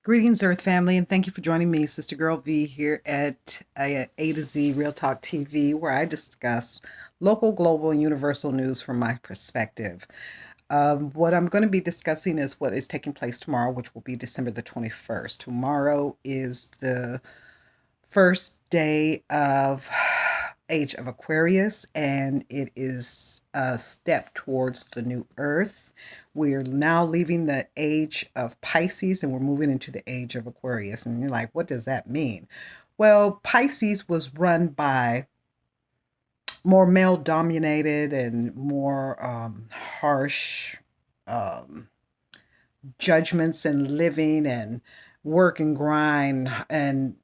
Greetings, Earth family, and thank you for joining me, Sister Girl V, here at A to Z Real Talk TV, where I discuss local, global, and universal news from my perspective. What I'm going to be discussing is what is taking place tomorrow, which will be December the 21st. Tomorrow is the first day of age of Aquarius, and it is a step towards the new earth. We're now leaving the age of Pisces and we're moving into the age of Aquarius. And you're like, what does that mean? Well, Pisces was run by more male dominated and more harsh um, judgments and living and work and grind and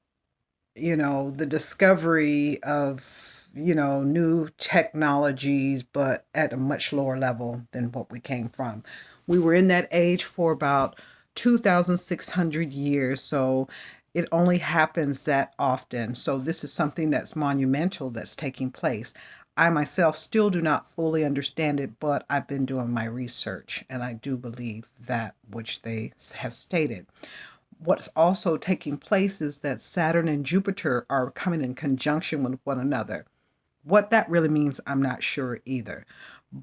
the discovery of, new technologies, but at a much lower level than what we came from. We were in that age for about 2,600 years. So it only happens that often. So this is something that's monumental that's taking place. I myself still do not fully understand it, but I've been doing my research and I do believe that which they have stated. What's also taking place is that Saturn and Jupiter are coming in conjunction with one another. What that really means, I'm not sure either.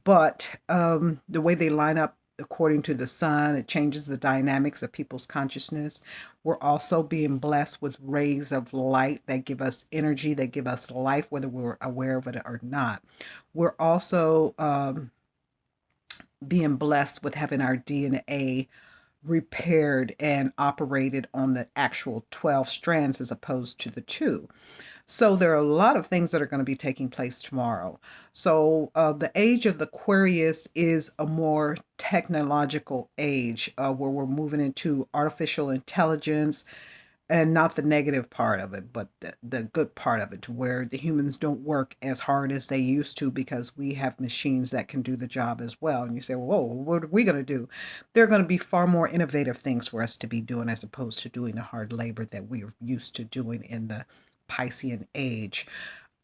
But the way they line up according to the sun, it changes the dynamics of people's consciousness. We're also being blessed with rays of light that give us energy, that give us life, whether we're aware of it or not. We're also being blessed with having our DNA repaired and operated on the actual 12 strands as opposed to the two. So there are a lot of things that are going to be taking place tomorrow. So the age of the Aquarius is a more technological age where we're moving into artificial intelligence, and not the negative part of it, but the good part of it, to where the humans don't work as hard as they used to because we have machines that can do the job as well. And you say, whoa, what are we going to do? There are going to be far more innovative things for us to be doing as opposed to doing the hard labor that we're used to doing in the Piscean age.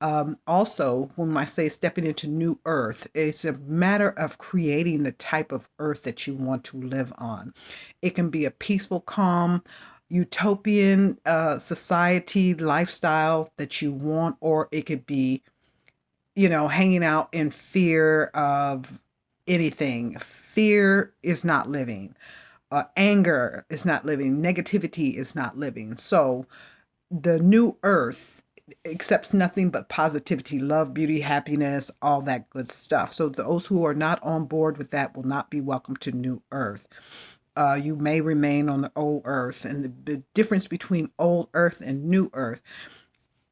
Also, when I say stepping into new earth, it's a matter of creating the type of earth that you want to live on. It can be a peaceful, calm, utopian society lifestyle that you want, or it could be, hanging out in fear of anything. Fear is not living. Anger is not living. Negativity is not living. So the new earth accepts nothing but positivity, love, beauty, happiness, all that good stuff. So those who are not on board with that will not be welcome to new earth. You may remain on the old earth. And the difference between old earth and new earth,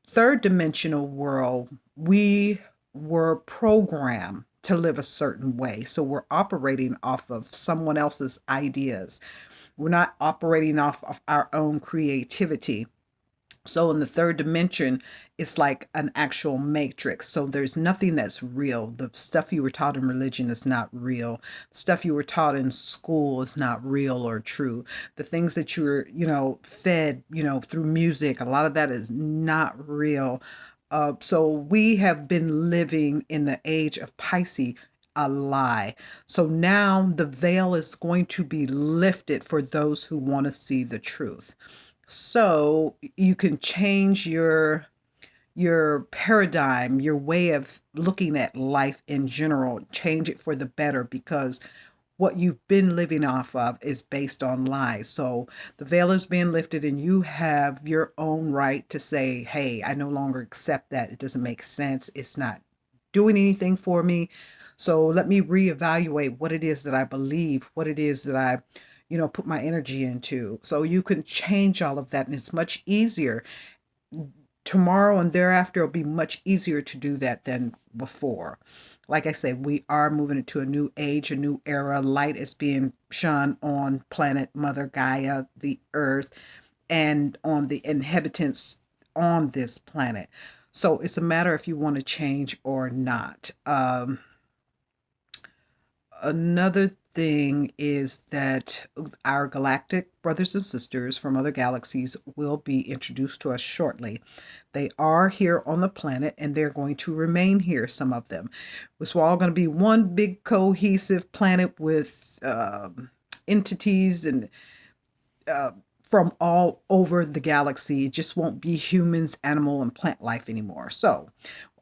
third dimensional world, we were programmed to live a certain way. So we're operating off of someone else's ideas. We're not operating off of our own creativity. So in the third dimension, it's like an actual matrix. So there's nothing that's real. The stuff you were taught in religion is not real. The stuff you were taught in school is not real or true. The things that you were, fed, through music, a lot of that is not real. So we have been living in the age of Pisces, a lie. So now the veil is going to be lifted for those who want to see the truth. So you can change your paradigm, your way of looking at life in general, change it for the better, because what you've been living off of is based on lies. So the veil is being lifted and you have your own right to say, hey, I no longer accept that. It doesn't make sense. It's not doing anything for me. So let me reevaluate what it is that I believe, what it is that I put my energy into. So you can change all of that, and it's much easier. Tomorrow and thereafter, it'll be much easier to do that than before. Like I said, we are moving into a new age, a new era. Light is being shone on planet Mother Gaia, the earth, and on the inhabitants on this planet. So it's a matter if you want to change or not. Another thing is that our galactic brothers and sisters from other galaxies will be introduced to us shortly. They are here on the planet and they're going to remain here, some of them. It's all going to be one big cohesive planet with entities and uh, from all over the galaxy. It just won't be humans, animal, and plant life anymore. So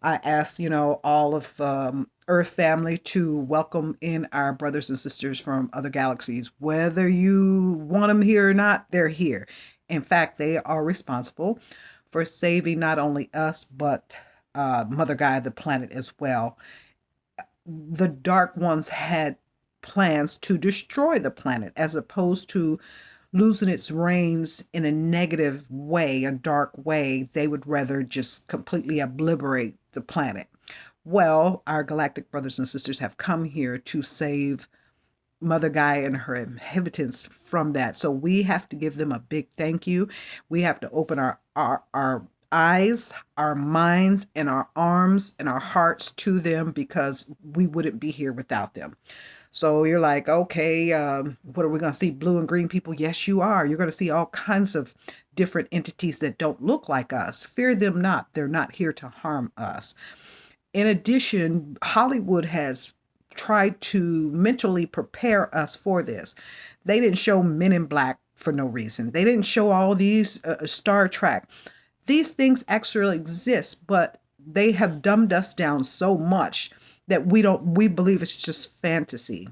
I ask, all of Earth family to welcome in our brothers and sisters from other galaxies. Whether you want them here or not, they're here. In fact, they are responsible for saving not only us, but Mother Gaia, the planet, as well. The Dark Ones had plans to destroy the planet as opposed to losing its reins in a negative way, a dark way. They would rather just completely obliterate the planet. Well, our galactic brothers and sisters have come here to save Mother Gaia and her inhabitants from that. So we have to give them a big thank you. We have to open our eyes, our minds, and our arms and our hearts to them because we wouldn't be here without them. So you're like, okay, what are we going to see? Blue and green people? Yes, you are. You're going to see all kinds of different entities that don't look like us. Fear them not. They're not here to harm us. In addition, Hollywood has tried to mentally prepare us for this. They didn't show Men in Black for no reason. They didn't show all these Star Trek. These things actually exist, but they have dumbed us down so much that we believe it's just fantasy.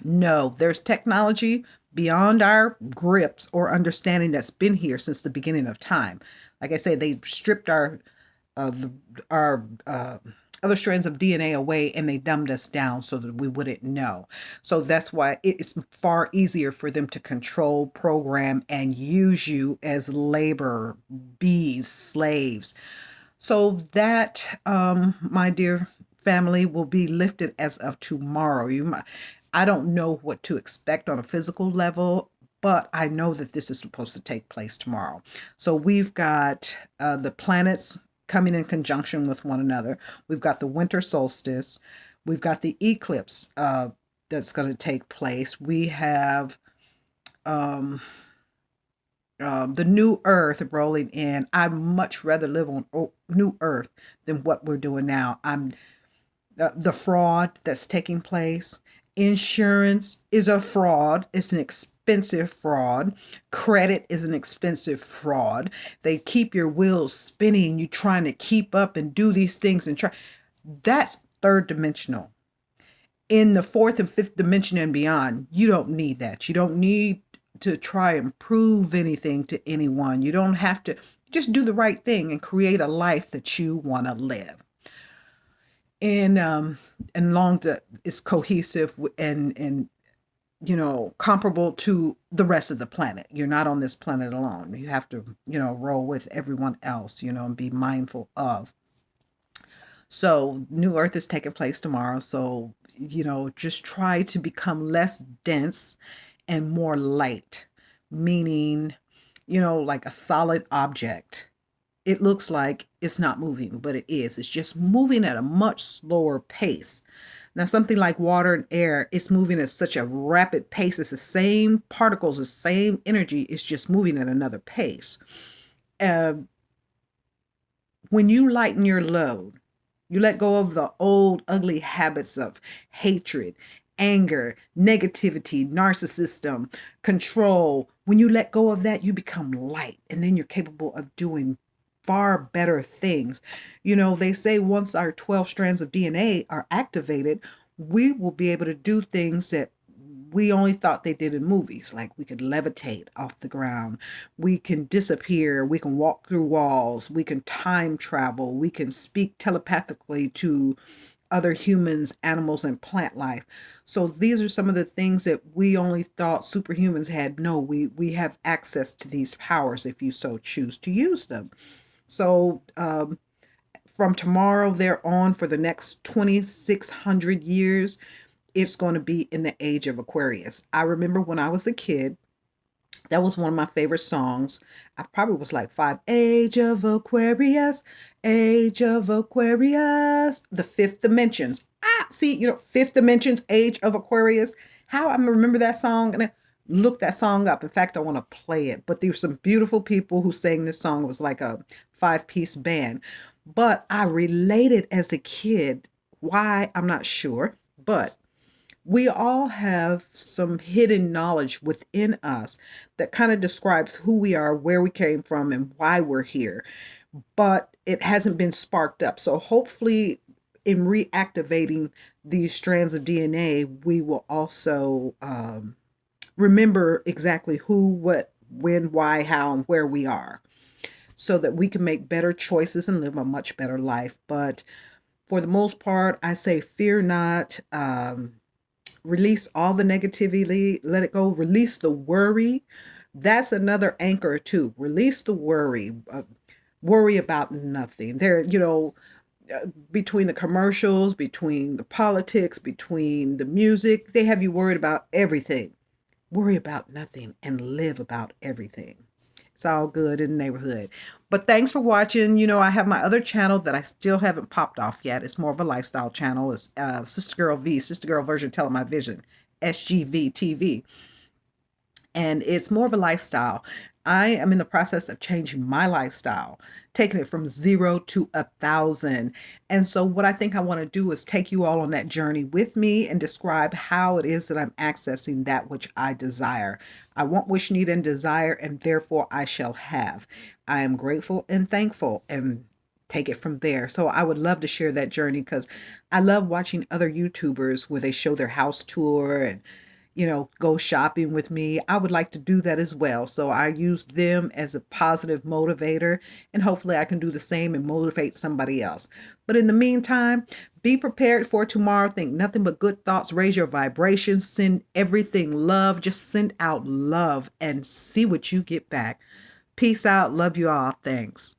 No, there's technology beyond our grips or understanding that's been here since the beginning of time. Like I say, they stripped our other strands of DNA away and they dumbed us down so that we wouldn't know. So that's why it's far easier for them to control, program, and use you as labor, bees, slaves. So that, my dear family, will be lifted as of tomorrow. I don't know what to expect on a physical level, but I know that this is supposed to take place tomorrow. So we've got the planets coming in conjunction with one another. We've got the winter solstice. We've got the eclipse that's going to take place. We have the new earth rolling in. I'd much rather live on new earth than what we're doing now. The fraud that's taking place. Insurance is a fraud. It's an expensive fraud. Credit is an expensive fraud. They keep your wheels spinning. You trying to keep up and do these things and try. That's third dimensional. In the fourth and fifth dimension and beyond, you don't need that. You don't need to try and prove anything to anyone. You don't have to. Just do the right thing and create a life that you want to live. And long that is cohesive and comparable to the rest of the planet. You're not on this planet alone. You have to roll with everyone else, and be mindful of. So new earth is taking place tomorrow. So just try to become less dense and more light, meaning like a solid object. It looks like it's not moving, but it is. It's just moving at a much slower pace. Now, something like water and air, it's moving at such a rapid pace. It's the same particles, the same energy. It's just moving at another pace. Uh, when you lighten your load, you let go of the old ugly habits of hatred, anger, negativity, narcissism, control. When you let go of that, you become light, and then you're capable of doing far better things. They say once our 12 strands of DNA are activated, we will be able to do things that we only thought they did in movies. Like we could levitate off the ground, we can disappear, we can walk through walls, we can time travel, we can speak telepathically to other humans, animals, and plant life. So these are some of the things that we only thought superhumans had. No, we have access to these powers if you so choose to use them. So from tomorrow there on, for the next 2,600 years, it's going to be in the age of Aquarius. I remember when I was a kid, that was one of my favorite songs. I probably was like five. Age of Aquarius, Age of Aquarius, the fifth dimensions. See, fifth dimensions, Age of Aquarius. How I remember that song and look that song up. In fact, I want to play it. But there were some beautiful people who sang this song. It was like a 5-piece band. But I related as a kid. Why? I'm not sure. But We all have some hidden knowledge within us that kind of describes who we are, where we came from, and why we're here, but it hasn't been sparked up. So hopefully, in reactivating these strands of DNA, we will also remember exactly who, what, when, why, how, and where we are, so that we can make better choices and live a much better life. But for the most part, I say fear not. Release all the negativity, let it go. Release the worry. That's another anchor too. Release the worry. Worry about nothing. There, between the commercials, between the politics, between the music, they have you worried about everything. Worry about nothing and live about everything. It's all good in the neighborhood. But thanks for watching. I have my other channel that I still haven't popped off yet. It's more of a lifestyle channel. It's Sister Girl V, Sister Girl Version Telling My Vision, SGV TV, and it's more of a lifestyle. I am in the process of changing my lifestyle, taking it from 0 to 1,000. And so, what I think I want to do is take you all on that journey with me and describe how it is that I'm accessing that which I desire. I want, wish, need, and desire, and therefore I shall have. I am grateful and thankful, and take it from there. So, I would love to share that journey because I love watching other YouTubers where they show their house tour and go shopping with me. I would like to do that as well. So I use them as a positive motivator, and hopefully I can do the same and motivate somebody else. But in the meantime, be prepared for tomorrow. Think nothing but good thoughts. Raise your vibrations. Send everything love. Just send out love and see what you get back. Peace out. Love you all. Thanks.